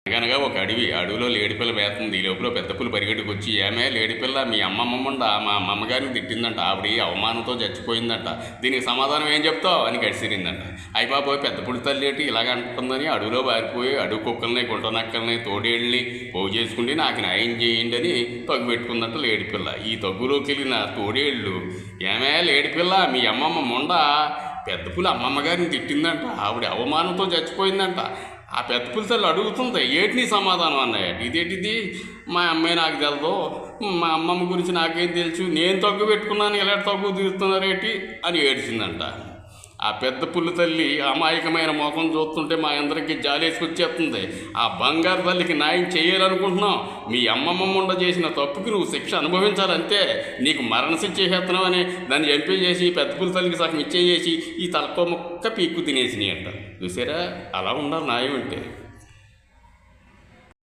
అనగనగా ఒక అడవిలో లేడిపిల్ల మేస్తుంది. ఈ లోపల పెద్ద పులి పరిగెట్టుకొచ్చి, ఏమే లేడిపిల్ల మీ అమ్మమ్మండ మా అమ్మగారిని తిట్టిందంట, ఆవిడ అవమానంతో చచ్చిపోయిందంట, దీనికి సమాధానం ఏం చెప్తావు అని గడిసిరిందంట. అయిపోయి పెద్ద పులి తల్లి ఏంటి ఇలాగ అంటుందని అడవిలో పారిపోయి అడవి కుక్కల్ని గుంటనక్కల్ని తోడేళ్ళని పోగు చేసుకుంటే నాకు న్యాయం చేయండి అని తగ్గు పెట్టుకుందంట లేడిపిల్ల. ఈ తగ్గులోకి వెళ్ళిన తోడేళ్ళు, ఏమే లేడిపిల్ల మీ అమ్మమ్మ మొండ పెద్ద పులి అమ్మమ్మగారిని తిట్టిందంట, ఆవిడ అవమానంతో చచ్చిపోయిందంట. ఆ పెద్ద పులిసలు అడుగుతుంది, ఏటి నీ సమాధానం అన్నాయట. ఇదేంటిది, మా అమ్మాయి నాకు తెలదు, మా అమ్మమ్మ గురించి నాకేం తెలుసు, నేను తగ్గు పెట్టుకున్నాను, ఇలా తగ్గు తీరుతున్నారేటి అని ఏడ్చిందంట. ఆ పెద్ద పుల్లి తల్లి అమాయకమైన ముఖం చూస్తుంటే మా అందరికీ జాలేసుకొచ్చేస్తుంది. ఆ బంగారు తల్లికి న్యాయం చేయాలనుకుంటున్నావు, మీ అమ్మమ్మ ఉండ చేసిన తప్పుకి నువ్వు శిక్ష అనుభవించాలంతే, నీకు మరణ శిక్ష చేస్తున్నావు అని దాన్ని చంపేసేసి పెద్ద పుల్లి తల్లికి సగం ఇచ్చేసేసి ఈ తలకో ముక్క పీక్కు తినేసినాయి అంట. చూసారా, అలా ఉండాలి న్యాయం అంటే.